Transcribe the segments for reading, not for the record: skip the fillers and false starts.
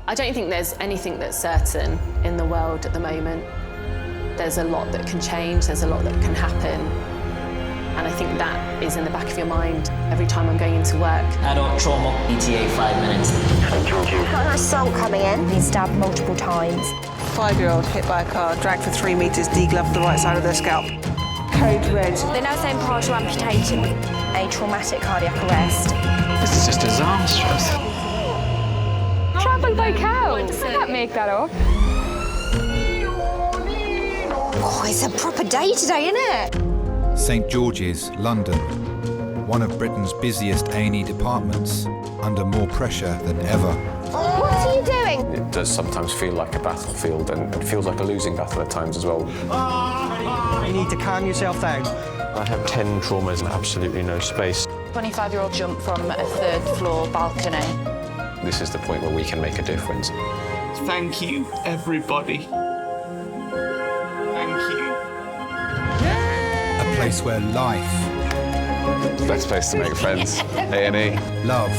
I don't think there's anything that's certain in the world at the moment. There's a lot that can change, there's a lot that can happen. And I think that is in the back of your mind every time I'm going into work. Adult trauma, ETA 5 minutes. Got an assault coming in. He's stabbed multiple times. 5-year-old hit by a car, dragged for 3 metres, degloved the right side of their scalp. Code red. They're now saying partial amputation with a traumatic cardiac arrest. This is just disastrous. Travel by cow. I can't make that up. Oh, it's a proper day today, isn't it? St George's, London, one of Britain's busiest A&E departments, under more pressure than ever. What are you doing? It does sometimes feel like a battlefield, and it feels like a losing battle at times as well. You need to calm yourself down. I have 10 traumas and absolutely no space. 25-year-old jump from a 3rd floor balcony. This is the point where we can make a difference. Thank you, everybody. Thank you. A place where life, Best place to make friends, A&E. love,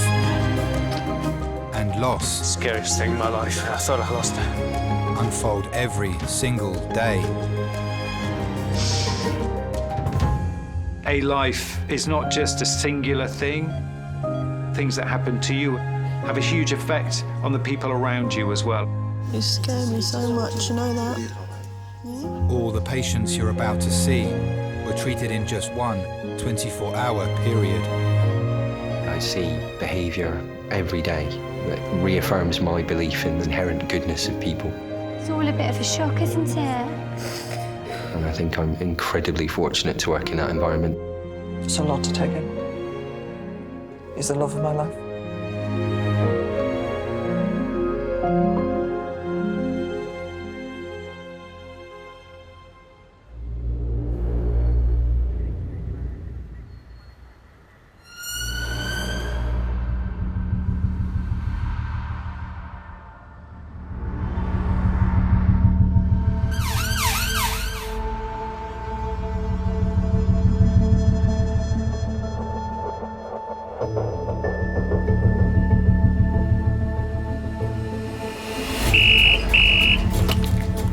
and loss Scariest thing in my life. I thought I lost it. unfold every single day. A life is not just a singular thing. Things that happen to you have a huge effect on the people around you as well. You scare me so much, you know that? All the patients you're about to see were treated in just one 24-hour period. I see behaviour every day that reaffirms my belief in the inherent goodness of people. It's all a bit of a shock, isn't it? And I think I'm incredibly fortunate to work in that environment. It's a lot to take in. He's the love of my life.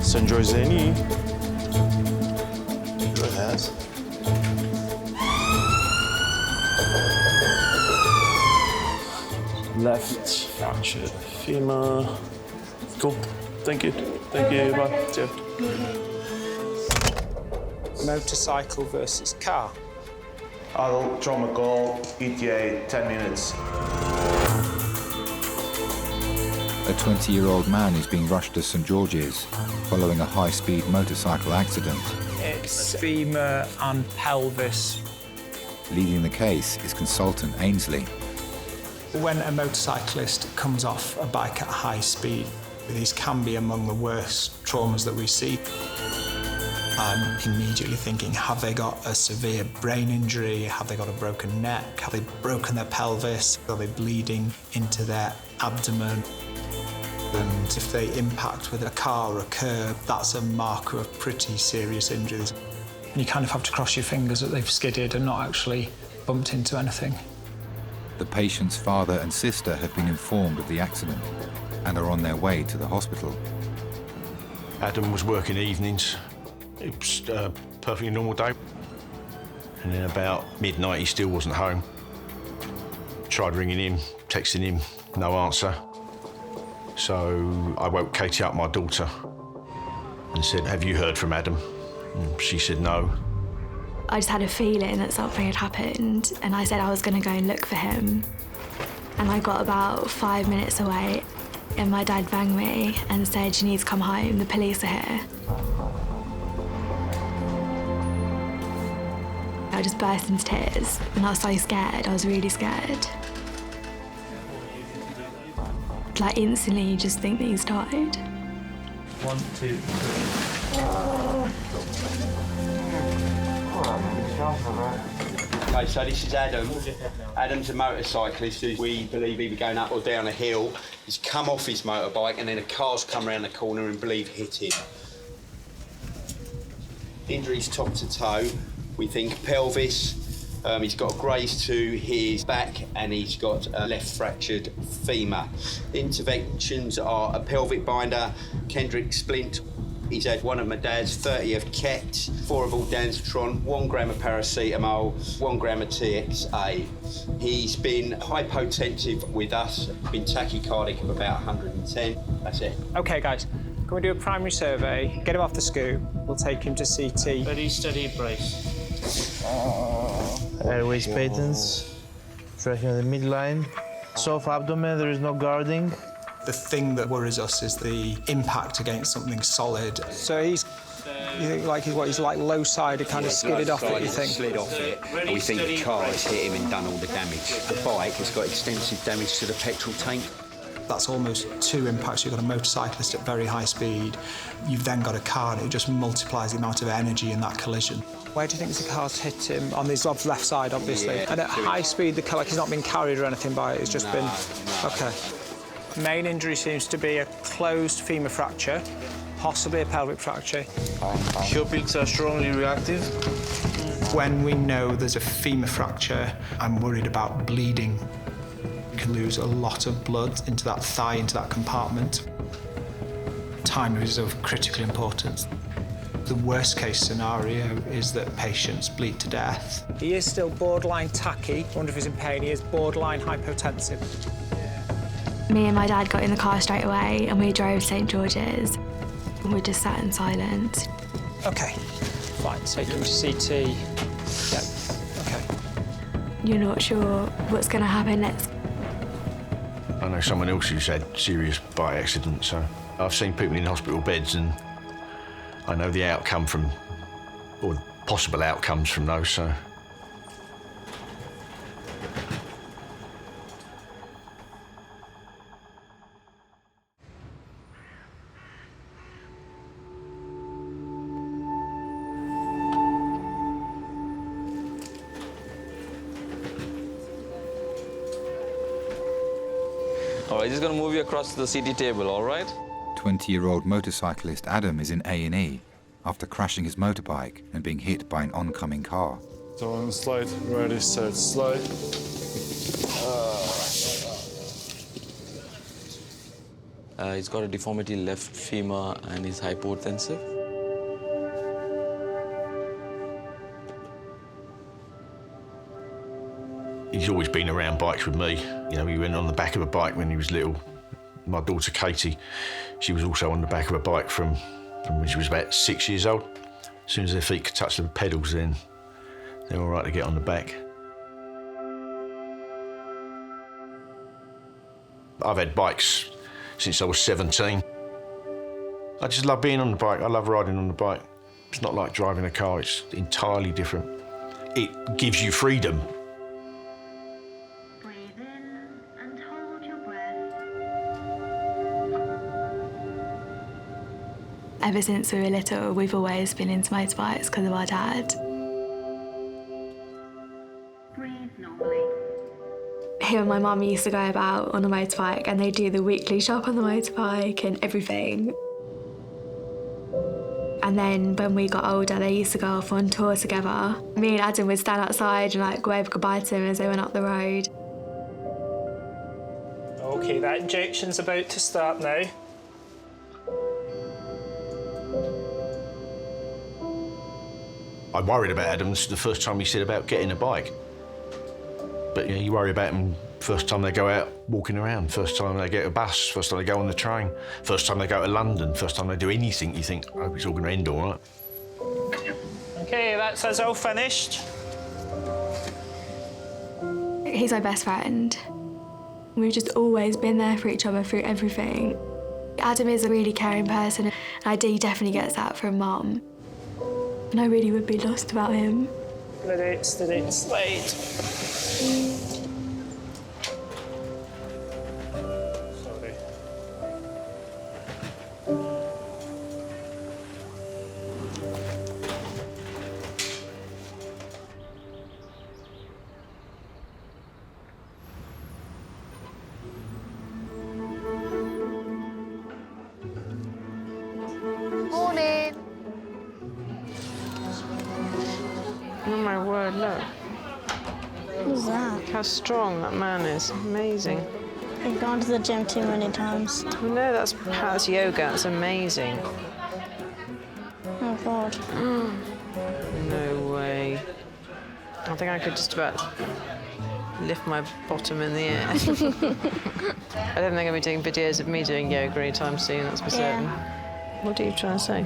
Sandrozeni. Sure it has. Left fractured femur. Cool. Thank you. Thank you. Bye. See you. Motorcycle versus car. Adult trauma call, ETA 10 minutes. A 20-year-old man is being rushed to St George's following a high-speed motorcycle accident. It's femur and pelvis. Leading the case is consultant Ainsley. When a motorcyclist comes off a bike at high speed, these can be among the worst traumas that we see. I'm immediately thinking, have they got a severe brain injury? Have they got a broken neck? Have they broken their pelvis? Are they bleeding into their abdomen? And if they impact with a car or a curb, that's a marker of pretty serious injuries. You kind of have to cross your fingers that they've skidded and not actually bumped into anything. The patient's father and sister have been informed of the accident and are on their way to the hospital. Adam was working evenings. It was a perfectly normal day. And then about midnight, he still wasn't home. Tried ringing him, texting him, no answer. So I woke Katie up, my daughter, and said, have you heard from Adam? And she said no. I just had a feeling that something had happened, and I said I was going to go and look for him. And I got about 5 minutes away, and my dad rang me and said, you need to come home, the police are here. I just burst into tears, and I was so scared. I was really scared. Like, instantly, you just think that he's died. 1, 2, 3. Okay, so this is Adam. Adam's a motorcyclist who we believe he was going up or down a hill. He's come off his motorbike and then a car's come around the corner and believe hit him. Injuries top to toe. We think pelvis, He's got a graze to his back and he's got a left fractured femur. Interventions are a pelvic binder, Kendrick splint. He's had 1 of my dad's 30 of Ket, 4 of aldanzatron, 1 gram of paracetamol, 1 gram of TXA. He's been hypotensive with us, been tachycardic of about 110. That's it. OK, guys, can we do a primary survey, get him off the scoop, we'll take him to CT. Very steady, brace. Airways patents, tracking on the midline. Soft abdomen, there is no guarding. The thing that worries us is the impact against something solid. So he's, you think like he's like low-sided, kind of skidded off it, you think? Slid off it, and we think the car has hit him and done all the damage. The bike has got extensive damage to the petrol tank. That's almost 2 impacts. You've got a motorcyclist at very high speed. You've then got a car, and it just multiplies the amount of energy in that collision. Where do you think the car's hit him? On his left side, obviously. Yeah, and at high speed, the car, like he's not been carried or anything by it. It's just been... No. OK. Main injury seems to be a closed femur fracture, possibly a pelvic fracture. Heel pits are strongly reactive. When we know there's a femur fracture, I'm worried about bleeding. You can lose a lot of blood into that thigh, into that compartment. Time is of critical importance. The worst case scenario is that patients bleed to death. He is still borderline tachy. I wonder if he's in pain. He is borderline hypotensive. Me and my dad got in the car straight away and we drove to St George's. We just sat in silence. OK, fine, take him to CT. Yep, OK. You're not sure what's going to happen next. I know someone else who's had serious bike accidents, so I've seen people in hospital beds and I know the outcome from, or possible outcomes from those, so. All right, just going to move you across to the CT table, all right? 20-year-old motorcyclist Adam is in A&E after crashing his motorbike and being hit by an oncoming car. So on slide, ready, set, slide. He's got a deformity left femur and he's hypotensive. He's always been around bikes with me. You know, he went on the back of a bike when he was little. My daughter Katie, she was also on the back of a bike from when she was about 6 years old. As soon as their feet could touch the pedals, then they're all right to get on the back. I've had bikes since I was 17. I just love being on the bike. I love riding on the bike. It's not like driving a car, it's entirely different. It gives you freedom. Ever since we were little, we've always been into motorbikes because of our dad. Him and my mum used to go about on a motorbike and they do the weekly shop on the motorbike and everything. And then when we got older, they used to go off on tour together. Me and Adam would stand outside and like wave goodbye to him as they went up the road. OK, that injection's about to start now. I worried about Adam. This is the first time he said about getting a bike. But you know, you worry about them first time they go out walking around, first time they get a bus, first time they go on the train, first time they go to London, first time they do anything, you think, I hope it's all going to end all right. OK, that's us all finished. He's my best friend. We've just always been there for each other through everything. Adam is a really caring person, and he definitely gets that from Mum. And I really would be lost without him. Steady, slide. Sorry. Morning. Oh my word, look. how strong that man is. Amazing. I've gone to the gym too many times. Oh no, that's yoga. That's amazing. Oh God. No way. I think I could just about lift my bottom in the air. I don't think I'm going to be doing videos of me doing yoga anytime soon, that's for certain. What are you trying to say?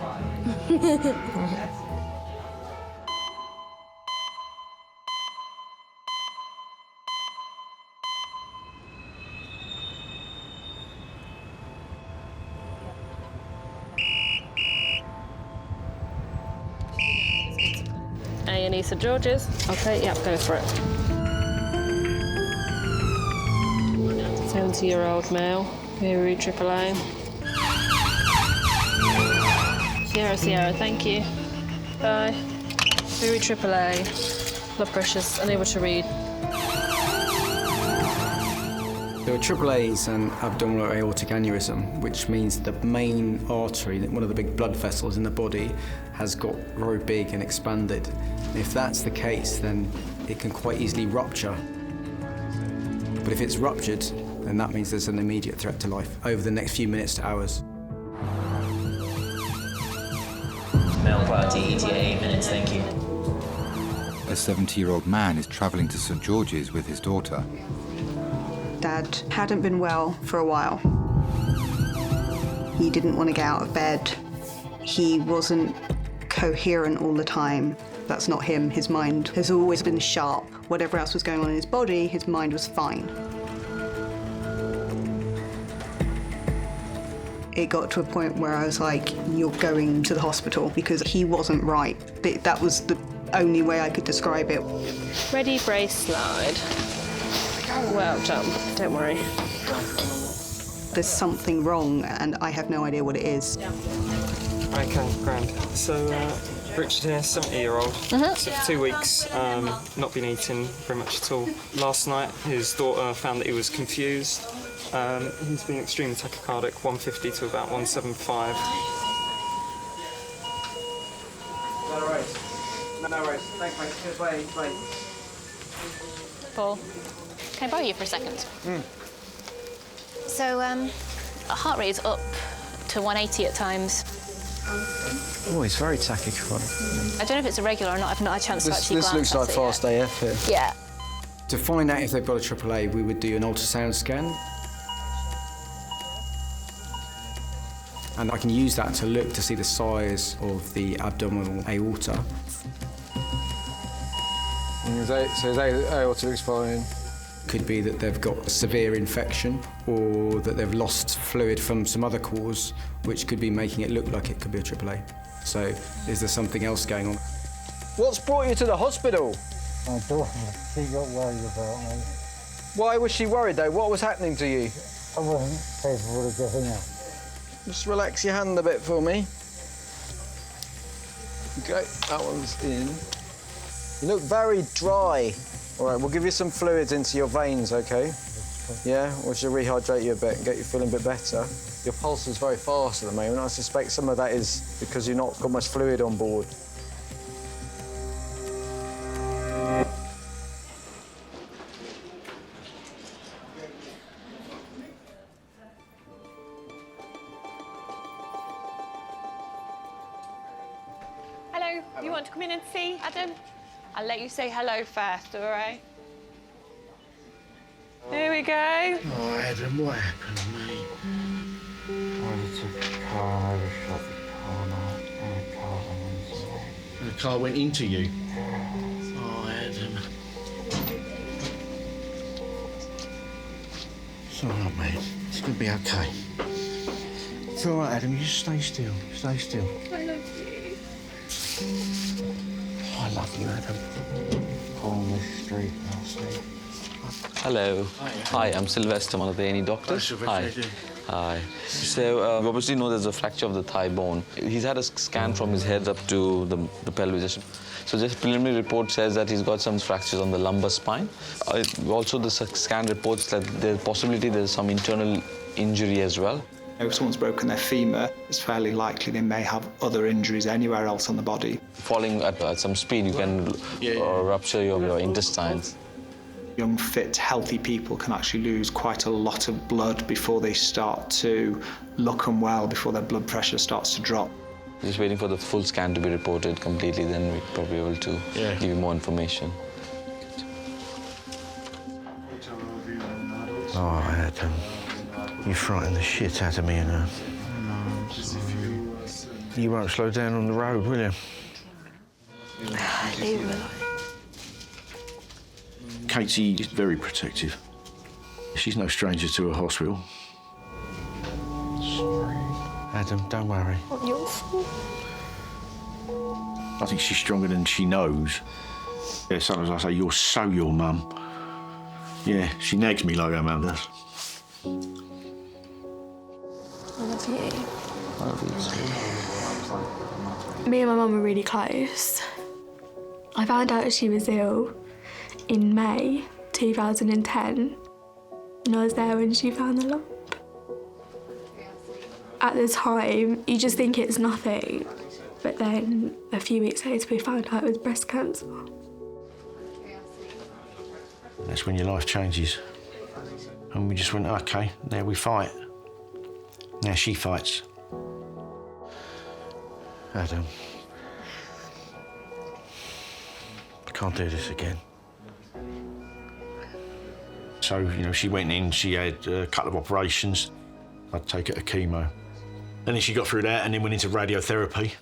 A&E St George's. Okay, yep, go for it. 70-year-old male, Peru AAA. Sierra, thank you. Bye. Peru AAA. Blood pressure's unable to read. So a AAA is an abdominal aortic aneurysm, which means the main artery, one of the big blood vessels in the body, has got very big and expanded. If that's the case, then it can quite easily rupture. But if it's ruptured, then that means there's an immediate threat to life over the next few minutes to hours. Male priority, ETA 8 minutes, thank you. A 70-year-old man is travelling to St George's with his daughter. Dad hadn't been well for a while. He didn't want to get out of bed. He wasn't coherent all the time. That's not him. His mind has always been sharp. Whatever else was going on in his body, his mind was fine. It got to a point where I was like, you're going to the hospital, because he wasn't right. That was the only way I could describe it. Ready, brace, slide. Well done, don't worry. There's something wrong, and I have no idea what it is. Okay, grand. So, Richard here, 70-year-old. So for 2 weeks, not been eating very much at all. Last night, his daughter found that he was confused. He's been extremely tachycardic, 150 to about 175. No worries. No worries. Thanks, mate. Cheers, bye. Paul, can I borrow you for a second? So, heart rate is up to 180 at times. Oh, he's very tachycardic. I don't know if it's irregular or not. I've not had a chance to actually This glance looks like at fast AF here. it. Yeah. To find out if they've got a AAA, we would do an ultrasound scan. And I can use that to look to see the size of the abdominal aorta. So his aorta looks fine. Could be that they've got a severe infection or that they've lost fluid from some other cause, which could be making it look like it could be a AAA. So is there something else going on? What's brought you to the hospital? My daughter, she got worried about me. Why was she worried though? What was happening to you? I wasn't capable of getting up. Just relax your hand a bit for me. Okay, that one's in. You look very dry. All right, we'll give you some fluids into your veins, okay? Yeah, we should rehydrate you a bit and get you feeling a bit better. Your pulse is very fast at the moment. I suspect some of that is because you've not got much fluid on board. Hello, you want to come in and see Adam? I'll let you say hello first, all right? Here we go. Oh, Adam, what happened, mate? I took the car and overshot the car and the car went into you. The car went into you? Oh, Adam. It's all right, mate. It's going to be okay. It's all right, Adam. You just stay still. Stay still. I love you. I love you, Adam. On the street, I'll see. Hello. Hi, I'm Sylvester, one of the A&E doctors. Hi. Hi. So, we obviously know there's a fracture of the thigh bone. He's had a scan from his head up to the pelvis. So this preliminary report says that he's got some fractures on the lumbar spine. Also, the scan reports that there's possibility there's some internal injury as well. If someone's broken their femur, it's fairly likely they may have other injuries anywhere else on the body. Falling at some speed, you can rupture your intestines. Young, fit, healthy people can actually lose quite a lot of blood before they start to look unwell, before their blood pressure starts to drop. Just waiting for the full scan to be reported completely, then we're probably able to give you more information. Oh, Adam, you frightened the shit out of me and her. You won't slow down on the road, will you? Leave him alone. Katie is very protective. She's no stranger to a hospital. Sorry. Adam, don't worry. Not your fault. I think she's stronger than she knows. Yeah, sometimes I say, you're so your mum. Yeah, she nags me like her mum does. I love you. I love you too. Me and my mum were really close. I found out she was ill in May 2010, and I was there when she found the lump. At the time, you just think it's nothing, but then a few weeks later we found out it was breast cancer. That's when your life changes. And we just went, OK, now we fight. Now she fights. Adam, I can't do this again. So, you know, she went in, she had a couple of operations. I'd take her to chemo. And then she got through that and then went into radiotherapy.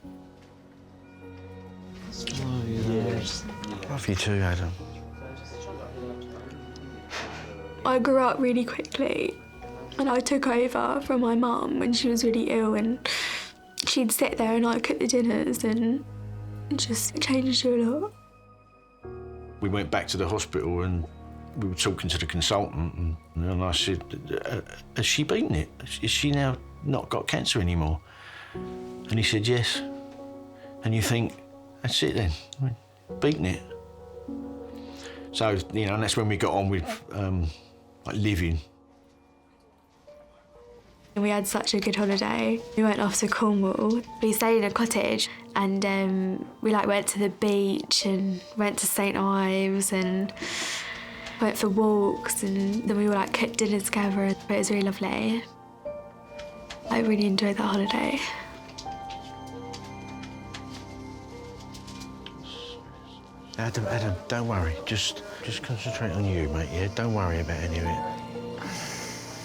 Love you too, Adam. I grew up really quickly, and I took over from my mum when she was really ill, and she'd sit there and I'd cook the dinners, and it just changed you a lot. We went back to the hospital and we were talking to the consultant, and I said, has she beaten it? Is she now not got cancer anymore? And he said, yes. And you think, that's it then, beaten it. So, you know, and that's when we got on with like living. We had such a good holiday. We went off to Cornwall. We stayed in a cottage, and we went to the beach and went to St Ives and went for walks, and then we all cooked dinner together. It was really lovely. I really enjoyed that holiday. Adam, don't worry. Just concentrate on you, mate, yeah? Don't worry about any of it.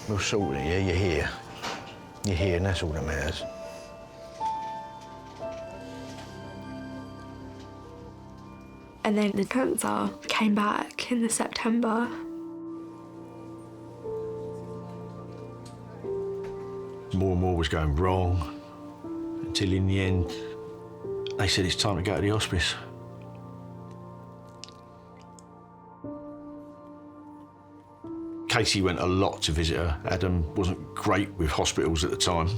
We'll sort it, yeah? You're here. You're here, and that's all that matters. And then the cancer came back in September. More and more was going wrong, until in the end, they said it's time to go to the hospice. Katie went a lot to visit her. Adam wasn't great with hospitals at the time.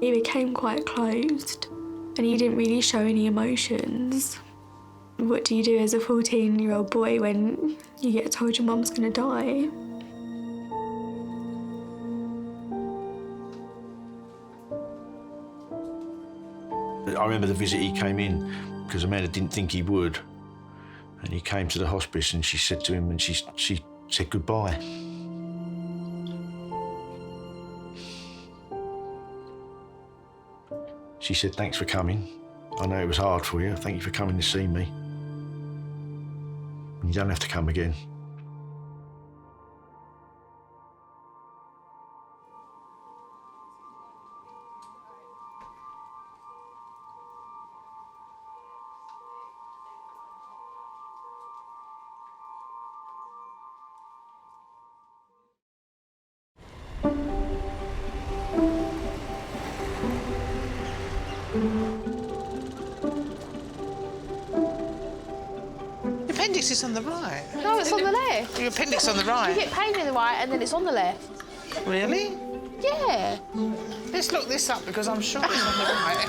He became quite closed, and he didn't really show any emotions. What do you do as a 14-year-old boy when you get told your mum's gonna die? I remember the visit he came in, because Amanda didn't think he would. And he came to the hospice and she said to him, and she said goodbye. She said, thanks for coming. I know it was hard for you. Thank you for coming to see me. You don't have to come again. Your appendix is on the right. No, it's on the left. Your appendix on the right. You get pain in the right and then it's on the left. Really? Yeah. Let's look this up because I'm sure it's on the right.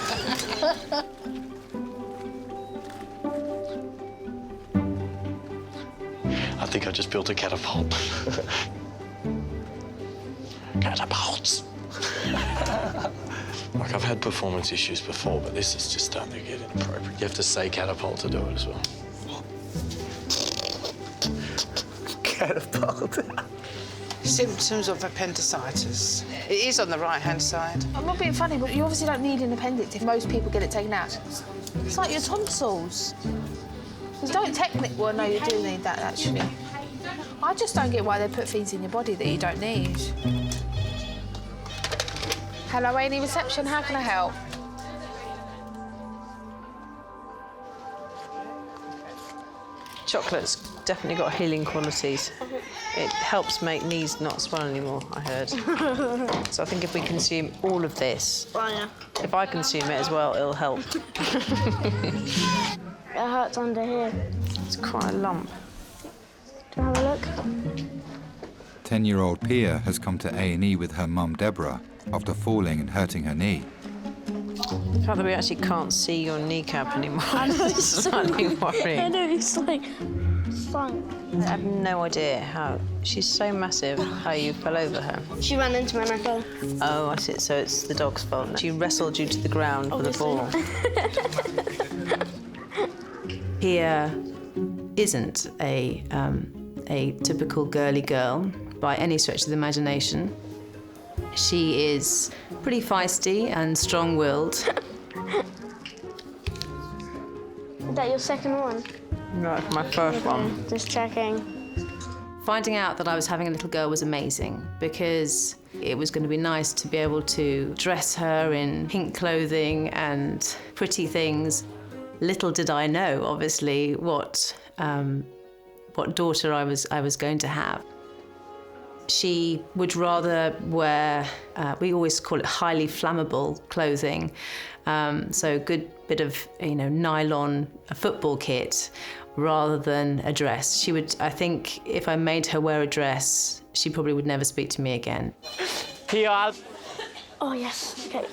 I think I just built a catapult. Catapults! Like, I've had performance issues before, but this is just starting to get inappropriate. You have to say catapult to do it as well. catapult. Symptoms of appendicitis. It is on the right-hand side. I'm not being funny, but you obviously don't need an appendix if most people get it taken out. It's like your tonsils. You don't technically... Well, no, you do need that, actually. I just don't get why they put things in your body that you don't need. Hello, A&E reception, how can I help? Chocolate's definitely got healing qualities. It helps make knees not swell anymore, I heard. So I think if we consume all of this, if I consume it as well, it'll help. It hurts under here. It's quite a lump. Do you have a look? 10-year-old Pia has come to A&E with her mum Deborah after falling and hurting her knee. The fact that we actually can't see your kneecap anymore is slightly worrying. I know, it's like sunk. I have no idea how... She's so massive, how you fell over her. She ran into me and I fell. Oh, I see. So it's the dog's fault. She wrestled you to the ground with a ball. Pia isn't a typical girly girl by any stretch of the imagination. She is pretty feisty and strong-willed. Is that your second one? No, my first one. Just checking. Finding out that I was having a little girl was amazing because it was going to be nice to be able to dress her in pink clothing and pretty things. Little did I know, obviously, what daughter I was going to have. She would rather wear, we always call it highly flammable clothing, so a good bit of, nylon football kit rather than a dress. She would, I think, if I made her wear a dress, she probably would never speak to me again. Here. Oh, yes, okay.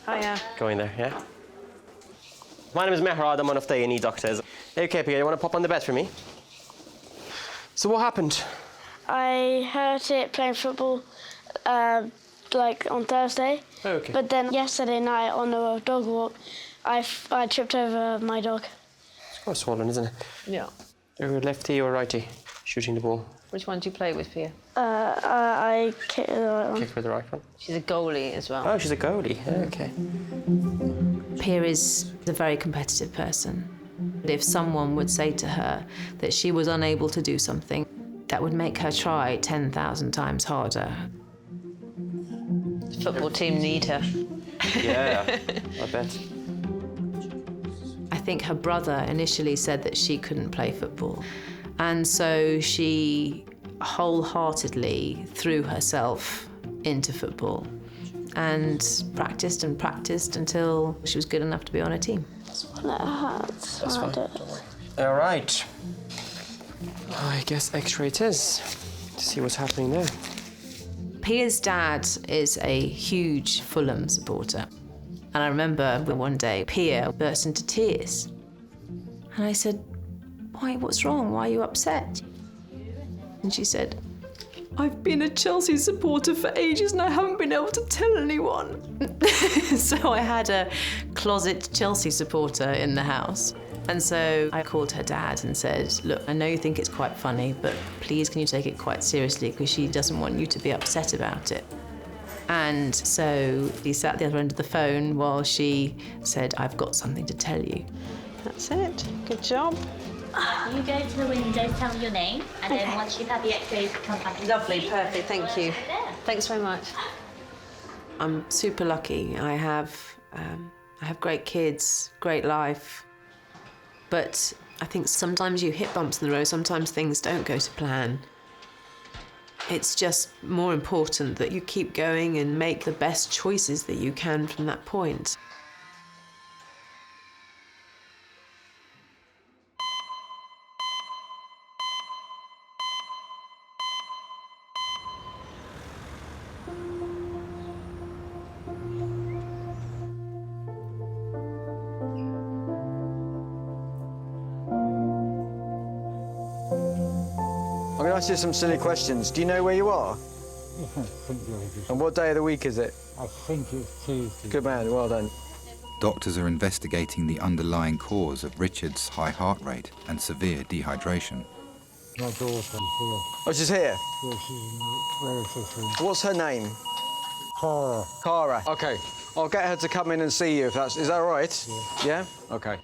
Hiya. Go in there, yeah? My name is Mehrad, I'm one of the A&E doctors. Okay, Pierre, you want to pop on the bed for me? So what happened? I hurt it playing football, like on Thursday. Oh, okay. But then yesterday night on a dog walk, I tripped over my dog. It's quite swollen, isn't it? Yeah. Are you lefty or righty shooting the ball? Which one do you play with, Pia? I kicked the right one. Kick with the right one. She's a goalie as well. Oh, she's a goalie. Okay. Pia is a very competitive person. If someone would say to her that she was unable to do something, that would make her try 10,000 times harder. The football team need her. Yeah, I bet. I think her brother initially said that she couldn't play football. And so she wholeheartedly threw herself into football and practiced until she was good enough to be on a team. That hurts. That's fine. All right. I guess X-ray it is to see what's happening there. Pia's dad is a huge Fulham supporter. And I remember one day Pia burst into tears. And I said, "Why, what's wrong? Why are you upset?" And she said, "I've been a Chelsea supporter for ages and I haven't been able to tell anyone." So I had a closet Chelsea supporter in the house. And so I called her dad and said, "Look, I know you think it's quite funny, but please can you take it quite seriously because she doesn't want you to be upset about it." And so he sat at the other end of the phone while she said, "I've got something to tell you." That's it. Good job. You go to the window, tell me your name, and then once you've had the X-rays, come back. Lovely, perfect, thank you. Thanks very much. I'm super lucky. I have great kids, great life. But I think sometimes you hit bumps in the road, sometimes things don't go to plan. It's just more important that you keep going and make the best choices that you can from that point. I'm going to ask you some silly questions. Do you know where you are? And what day of the week is it? I think it's Tuesday. Good man, well done. Doctors are investigating the underlying cause of Richard's high heart rate and severe dehydration. My daughter, here. Oh, she's here? Yeah, she's very sister. What's her name? Cara. Cara. OK. I'll get her to come in and see you if that's... Is that all right? Yeah. Yeah? OK.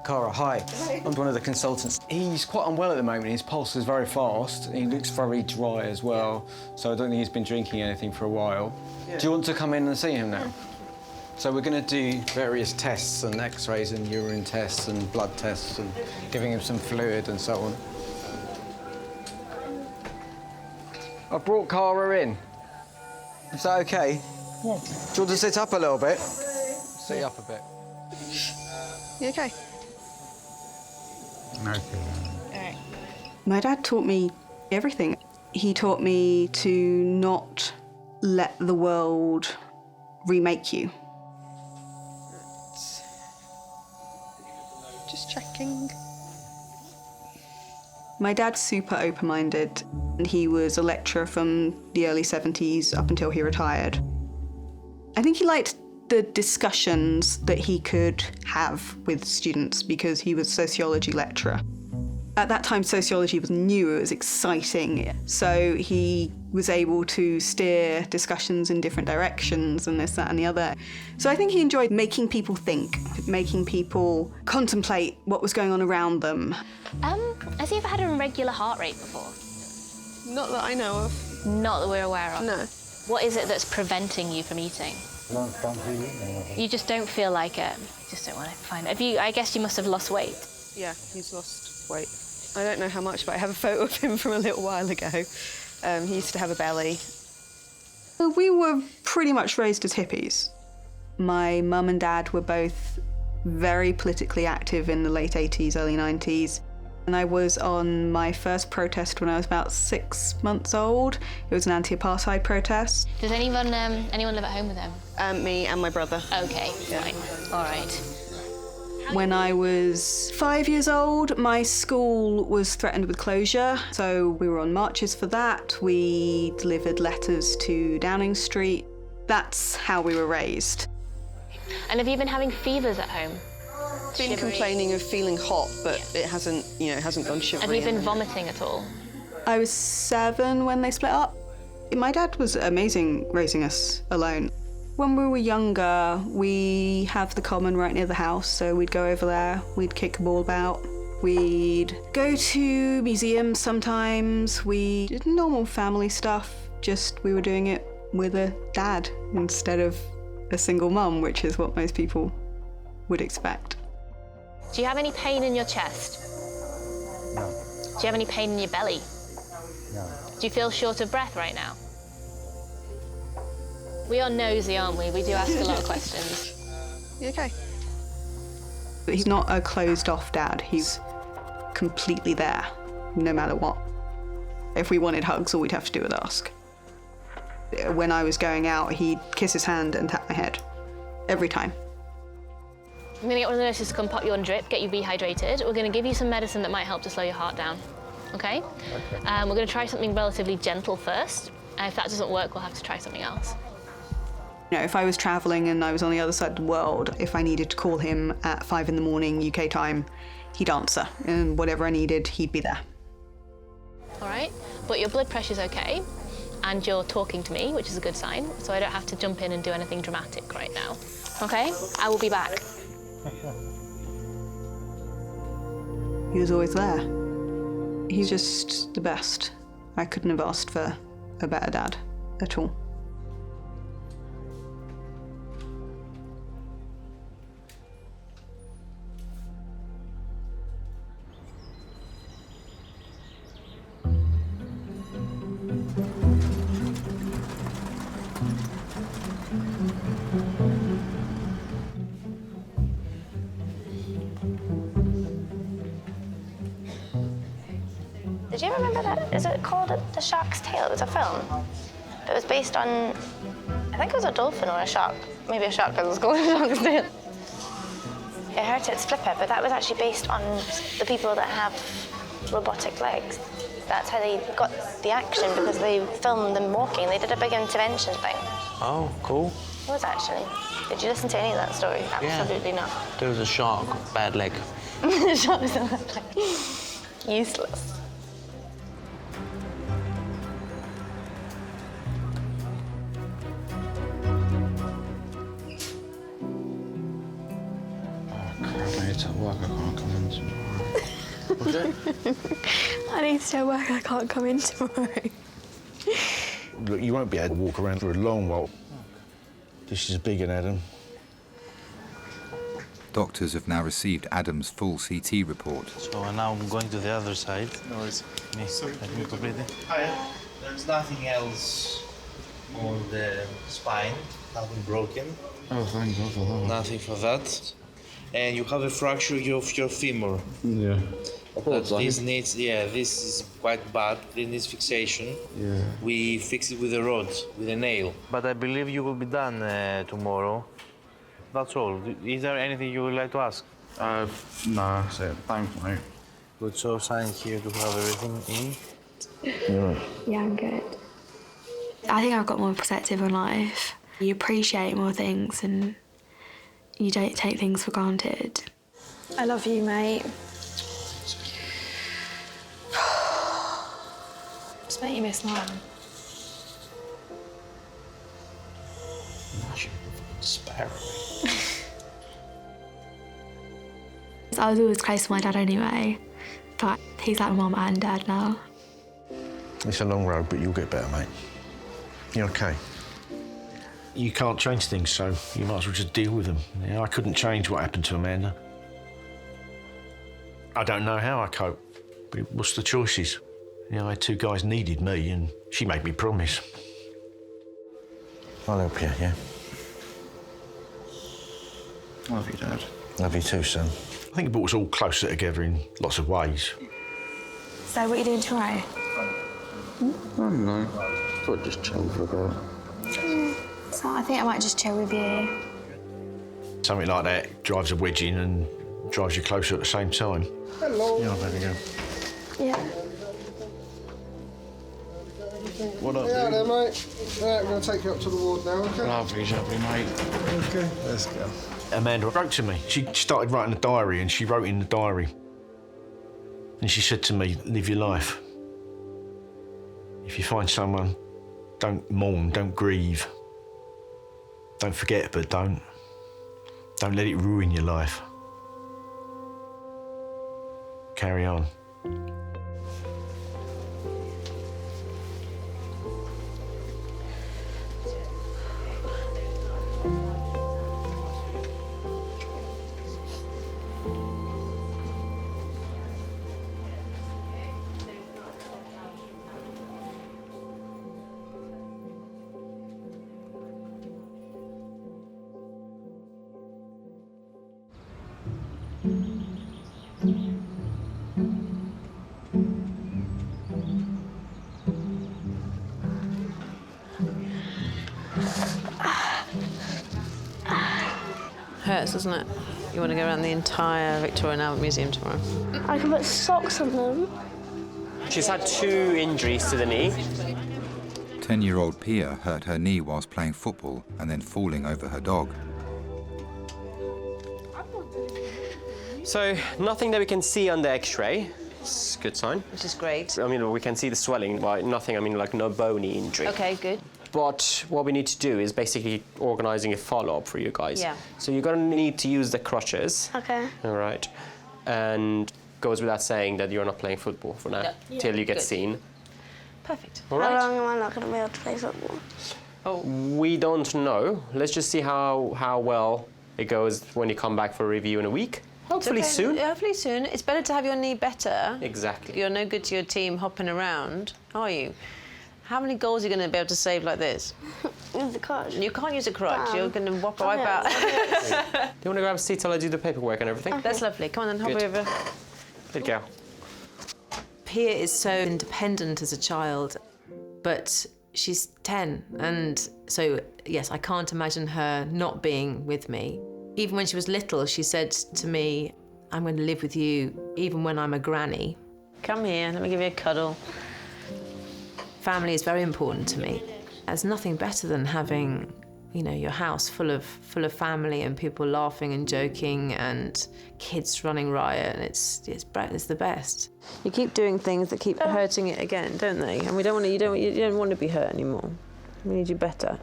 Cara, hi. I'm one of the consultants. He's quite unwell at the moment. His pulse is very fast. He looks very dry as well, so I don't think he's been drinking anything for a while. Yeah. Do you want to come in and see him now? So we're going to do various tests and X-rays and urine tests and blood tests and giving him some fluid and so on. I brought Cara in. Is that OK? Yeah. Do you want to sit up a little bit? Sit up a bit. You OK? Okay. My dad taught me everything. He taught me to not let the world remake you. Just checking. My dad's super open-minded, and he was a lecturer from the early 70s up until he retired. I think he liked the discussions that he could have with students because he was a sociology lecturer. At that time, sociology was new, it was exciting. So he was able to steer discussions in different directions and this, that, and the other. So I think he enjoyed making people think, making people contemplate what was going on around them. Has he ever had a regular heart rate before? Not that I know of. Not that we're aware of? No. What is it that's preventing you from eating? You just don't feel like it. You just don't want to find it. I guess you must have lost weight. Yeah, he's lost weight. I don't know how much, but I have a photo of him from a little while ago. He used to have a belly. We were pretty much raised as hippies. My mum and dad were both very politically active in the late 80s, early 90s. And I was on my first protest when I was about 6 months old. It was an anti-apartheid protest. Does anyone live at home with him? Me and my brother. OK, fine. All right. When I was 5 years old, my school was threatened with closure, so we were on marches for that. We delivered letters to Downing Street. That's how we were raised. And have you been having fevers at home? Been complaining of feeling hot, but it hasn't gone shivery. Have you been vomiting at all? I was 7 when they split up. My dad was amazing raising us alone. When we were younger, we have the common right near the house, so we'd go over there, we'd kick a ball about. We'd go to museums sometimes. We did normal family stuff, just we were doing it with a dad instead of a single mum, which is what most people would expect. Do you have any pain in your chest? No. Do you have any pain in your belly? No. Do you feel short of breath right now? We are nosy, aren't we? We do ask a lot of questions. You OK? He's not a closed-off dad. He's completely there, no matter what. If we wanted hugs, all we'd have to do was ask. When I was going out, he'd kiss his hand and tap my head. Every time. I'm going to get one of the nurses to come pop you on drip, get you rehydrated. We're going to give you some medicine that might help to slow your heart down. OK? We're going to try something relatively gentle first. If that doesn't work, we'll have to try something else. You know, if I was travelling and I was on the other side of the world, if I needed to call him at 5 in the morning UK time, he'd answer. And whatever I needed, he'd be there. All right, but your blood pressure's OK, and you're talking to me, which is a good sign, so I don't have to jump in and do anything dramatic right now. OK? I will be back. He was always there. He's just the best. I couldn't have asked for a better dad at all. Did you remember that? Is it called The Shark's Tale? It was a film. It was based on, I think it was a dolphin or a shark. Maybe a shark because it's called The Shark's Tale. It hurt its flipper, but that was actually based on the people that have robotic legs. That's how they got the action, because they filmed them walking. They did a big intervention thing. Oh, cool. It was actually. Did you listen to any of that story? Absolutely not. There was a shark, bad leg. Shark is in that leg. Useless. I need to work, I can't come in tomorrow. What's that? I need to work, I can't come in tomorrow. Look, you won't be able to walk around for a long while. This is big, Adam. Doctors have now received Adam's full CT report. So now I'm going to the other side. No worries. Let me complete it. Hi. There's nothing else on the spine, nothing broken. Oh, thank God for that. Nothing for that. And you have a fracture of your femur. Yeah. But this needs, this is quite bad. It needs fixation. Yeah. We fix it with a rod, with a nail. But I believe you will be done tomorrow. That's all. Is there anything you would like to ask? No, that's it. Thanks, mate. Good, so sign here to have everything in. Yeah. Yeah, I'm good. I think I've got more perspective on life. You appreciate more things and you don't take things for granted. I love you, mate. Just make you miss Mum. Sparrow. I was always close to my dad anyway, but he's like Mum and Dad now. It's a long road, but you'll get better, mate. You're okay. You can't change things, so you might as well just deal with them. I couldn't change what happened to Amanda. I don't know how I cope, but what's the choices? I had two guys needed me, and she made me promise. I'll help you, yeah? Love you, Dad. Love you too, son. I think it brought us all closer together in lots of ways. So what are you doing tomorrow? I don't know. Thought I'd just chill for a bit. So I think I might just chill with you. Something like that drives a wedge in and drives you closer at the same time. Hello. Yeah, I better go. Yeah. What up, Yeah, dude? there, mate. Right, we're going to take you up to the ward now, OK? Lovely, mate. OK, let's go. Amanda wrote to me. She started writing a diary, and she wrote in the diary. And she said to me, live your life. If you find someone, don't mourn, don't grieve. Don't forget, but don't let it ruin your life. Carry on. Hurts, doesn't it? You want to go around the entire Victorian Albert Museum tomorrow? I can put socks on them. She's had 2 injuries to the knee. 10-year-old Pia hurt her knee whilst playing football and then falling over her dog. So nothing that we can see on the X-ray. It's a good sign. Which is great. I mean, we can see the swelling, but nothing, like no bony injury. Okay, good. But what we need to do is basically organising a follow-up for you guys. Yeah. So you're going to need to use the crutches. Okay. All right. And goes without saying that you're not playing football for now, till you get Good. seen. Perfect. All right. How long am I not going to be able to play football? Oh. We don't know. Let's just see how well it goes when you come back for a review in a week. Hopefully Okay, soon. Hopefully soon. It's better to have your knee better. Exactly. You're no good to your team hopping around, are you? How many goals are you going to be able to save like this? Use the crutch. You can't use a crutch. You're going to wipe out. Do you want to grab a seat till I do the paperwork and everything? That's lovely. Come on then, hop Good. over. Good girl. Pia is so independent as a child, but she's 10, and so, yes, I can't imagine her not being with me. Even when she was little, she said to me, I'm going to live with you even when I'm a granny. Come here, let me give you a cuddle. Family is very important to me. There's nothing better than having you know, your house full of family and people laughing and joking and kids running riot, and it's the best. You keep doing things that keep hurting it again, don't they? And you don't want to be hurt anymore. We need you better.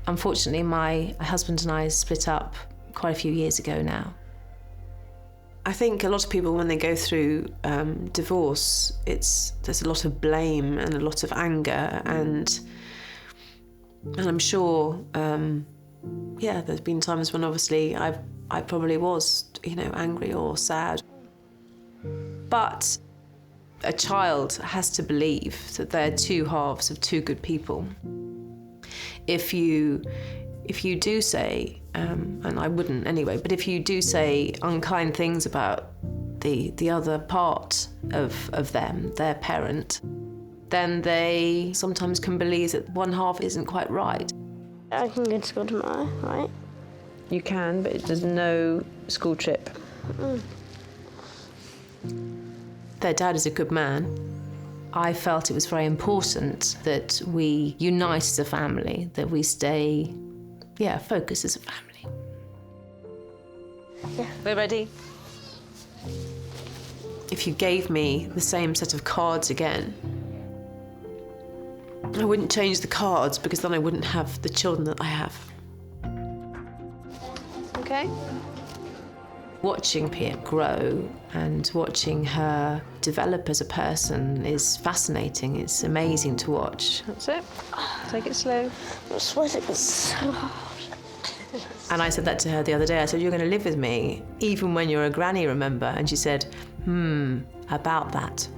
Unfortunately, my husband and I split up quite a few years ago now. I think a lot of people, when they go through divorce, there's a lot of blame and a lot of anger, and I'm sure, there's been times when obviously I probably was, you know, angry or sad. But a child has to believe that they're two halves of two good people. If you do say, and I wouldn't anyway, but if you do say unkind things about the other part of them, their parent, then they sometimes can believe that one half isn't quite right. I can go to school tomorrow, right? You can, but there's no school trip. Their dad is a good man. I felt it was very important that we unite as a family, that we stay, focused as a family. Yeah. We're ready? If you gave me the same set of cards again, I wouldn't change the cards because then I wouldn't have the children that I have. Okay? Watching Pia grow and watching her develop as a person is fascinating. It's amazing to watch. That's it. Take it slow. I'm sweating so hard. And I said that to her the other day. I said, you're going to live with me even when you're a granny, remember? And she said, about that.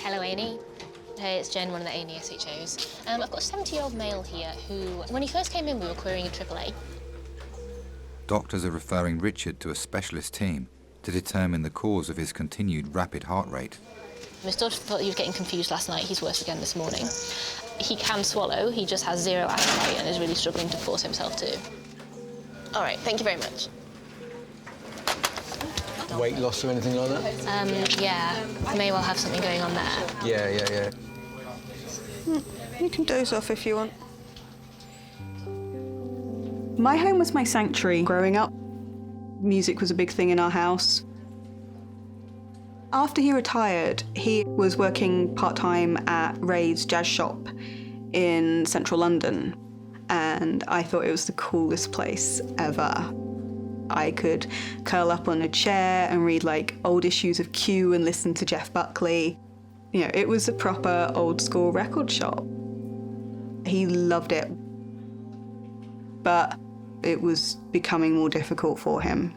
Hello, A&E. Hey, it's Jen, one of the A&E SHOs. I've got a 70-year-old male here who, when he first came in, we were querying a AAA. Doctors are referring Richard to a specialist team to determine the cause of his continued rapid heart rate. His daughter thought he was getting confused last night. He's worse again this morning. He can swallow. He just has zero appetite and is really struggling to force himself to. All right, thank you very much. Weight loss or anything like that? Yeah, may well have something going on there. Yeah. You can doze off if you want. My home was my sanctuary growing up. Music was a big thing in our house. After he retired, he was working part-time at Ray's jazz shop in central London, and I thought it was the coolest place ever. I could curl up on a chair and read like old issues of Q and listen to Jeff Buckley. You know, it was a proper old school record shop. He loved it, but it was becoming more difficult for him.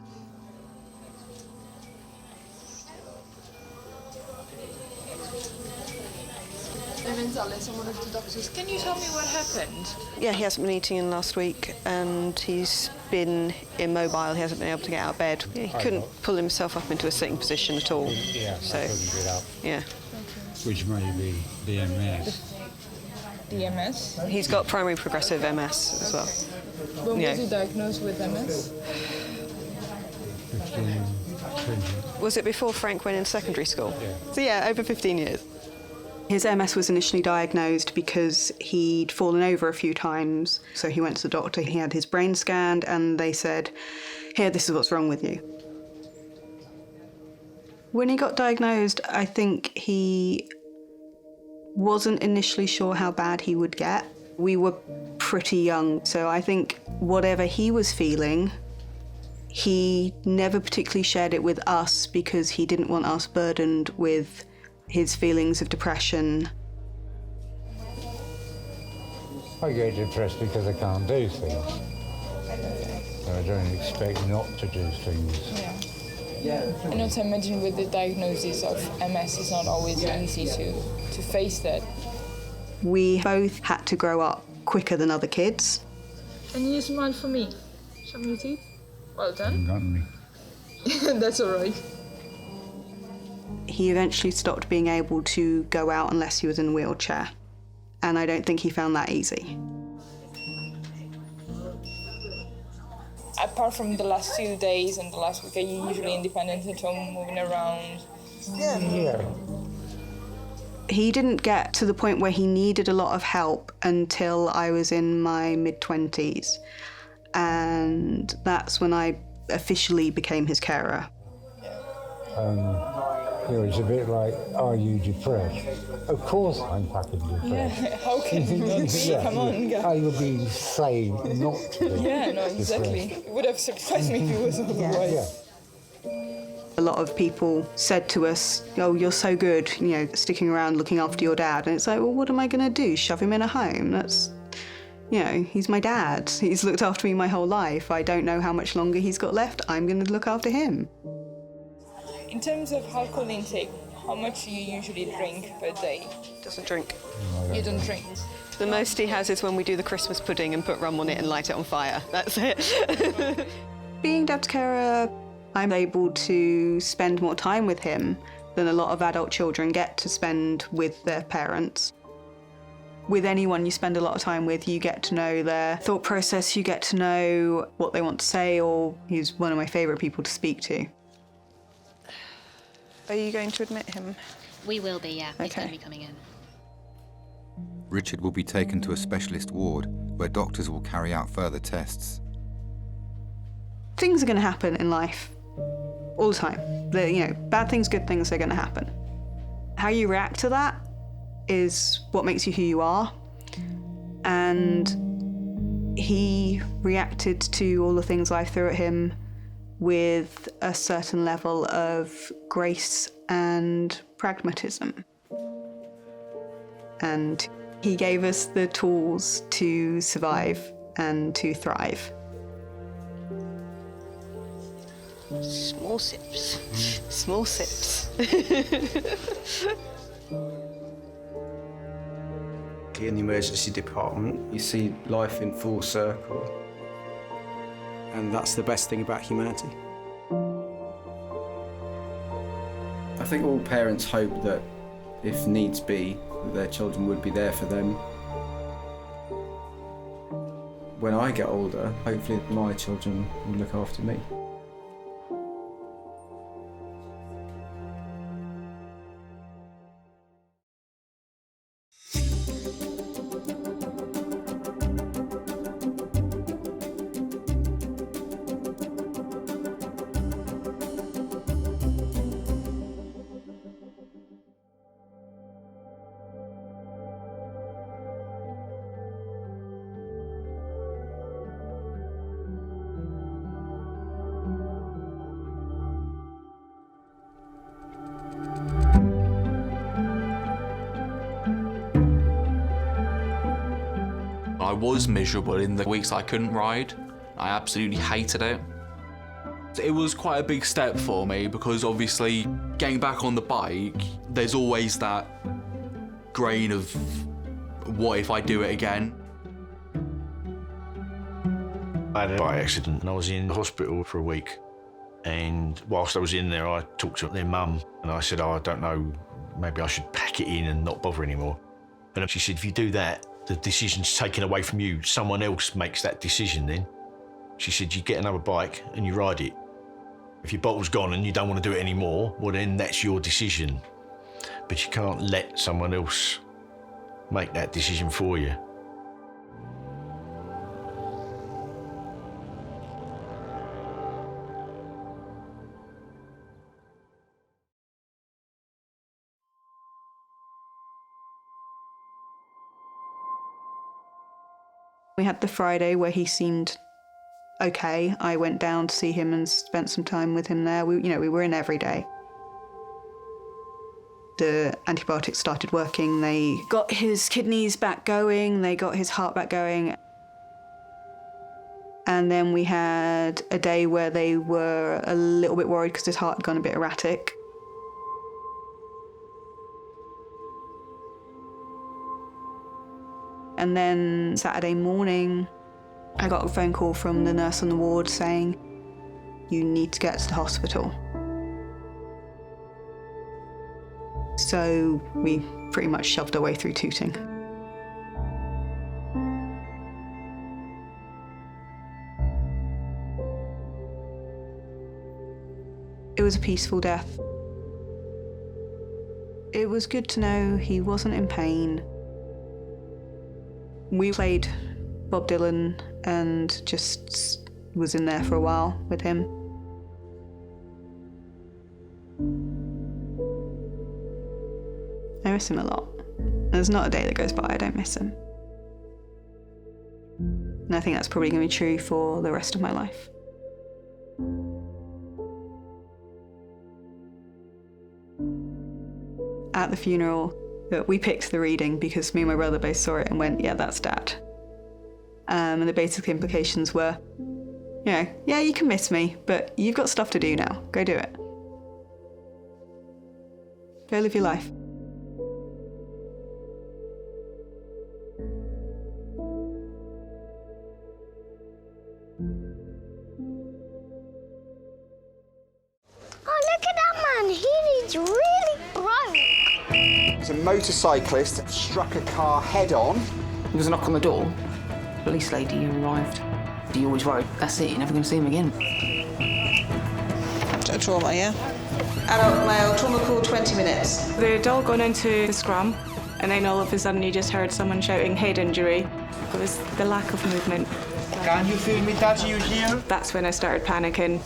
Gonzalez, I'm one of the doctors. Can you tell me what happened? Yeah, he hasn't been eating in last week and he's been immobile. He hasn't been able to get out of bed. Yeah, he couldn't pull himself up into a sitting position at all. Yeah, so, I couldn't get up. Yeah. Which may be DMS. DMS? He's got primary progressive MS as well. When Yeah. was he diagnosed with MS? 15, 20. Was it before Frank went in secondary school? Yeah. So yeah, over 15 years. His MS was initially diagnosed because he'd fallen over a few times. So he went to the doctor, he had his brain scanned, and they said, here, this is what's wrong with you. When he got diagnosed, I think he wasn't initially sure how bad he would get. We were pretty young, so I think whatever he was feeling, he never particularly shared it with us because he didn't want us burdened with his feelings of depression. I get depressed because I can't do things. So I don't expect not to do things. And also imagine with the diagnosis of MS, it's not always easy to face that. We both had to grow up quicker than other kids. And you smile for me. Show me your teeth. Well done. Got me. That's all right. He eventually stopped being able to go out unless he was in a wheelchair. And I don't think he found that easy. Apart from the last 2 days and the last week, are you usually independent at home, moving around? Yeah. He didn't get to the point where he needed a lot of help until I was in my mid-20s. And that's when I officially became his carer. It's a bit like, are you depressed? Of course I'm fucking depressed. Yeah, how can you not be? Yeah, Come on, guys. I would be insane not to be. Yeah, no, exactly. depressed. It would have surprised me if it was otherwise. A lot of people said to us, oh, you're so good, sticking around looking after your dad. And it's like, well, what am I going to do? Shove him in a home? That's, he's my dad. He's looked after me my whole life. I don't know how much longer he's got left. I'm going to look after him. In terms of alcohol intake, how much do you usually drink per day? Doesn't drink. You don't drink? The most he has is when we do the Christmas pudding and put rum on it and light it on fire. That's it. Being dad's carer, I'm able to spend more time with him than a lot of adult children get to spend with their parents. With anyone you spend a lot of time with, you get to know their thought process, you get to know what they want to say, or he's one of my favourite people to speak to. Are you going to admit him? We will be, yeah. He's going to be coming in. Richard will be taken to a specialist ward where doctors will carry out further tests. Things are going to happen in life all the time. Bad things, good things, they're going to happen. How you react to that is what makes you who you are. And he reacted to all the things life threw at him with a certain level of grace and pragmatism. And he gave us the tools to survive and to thrive. Small sips. Small sips. In the emergency department, you see life in full circle. And that's the best thing about humanity. I think all parents hope that, if needs be, that their children would be there for them. When I get older, hopefully my children will look after me. I was miserable in the weeks I couldn't ride. I absolutely hated it. It was quite a big step for me because obviously getting back on the bike, there's always that grain of what if I do it again? I had a bike accident and I was in hospital for a week. And whilst I was in there, I talked to their mum and I said, I don't know, maybe I should pack it in and not bother anymore. And she said, if you do that, the decision's taken away from you. Someone else makes that decision then. She said, you get another bike and you ride it. If your bottle's gone and you don't want to do it anymore, well then that's your decision. But you can't let someone else make that decision for you. We had the Friday where he seemed okay. I went down to see him and spent some time with him there. We were in every day. The antibiotics started working. They got his kidneys back going. They got his heart back going. And then we had a day where they were a little bit worried because his heart had gone a bit erratic. And then Saturday morning, I got a phone call from the nurse on the ward saying, "You need to get to the hospital." So we pretty much shoved our way through Tooting. It was a peaceful death. It was good to know he wasn't in pain. We played Bob Dylan and just was in there for a while with him. I miss him a lot. There's not a day that goes by I don't miss him. And I think that's probably going to be true for the rest of my life. At the funeral, we picked the reading because me and my brother both saw it and went, yeah, that's Dad. And the basic implications were, you know, yeah, you can miss me, but you've got stuff to do now. Go do it. Go live your life. Oh, look at that man. He is really broke. A motorcyclist struck a car head-on. There was a knock on the door. Police lady arrived. You always worried, that's it, you're never going to see him again. Trauma, yeah? Adult male, trauma call 20 minutes. They'd all gone into the scrum, and then all of a sudden you just heard someone shouting head injury. It was the lack of movement. Can you feel me touching you here? That's when I started panicking.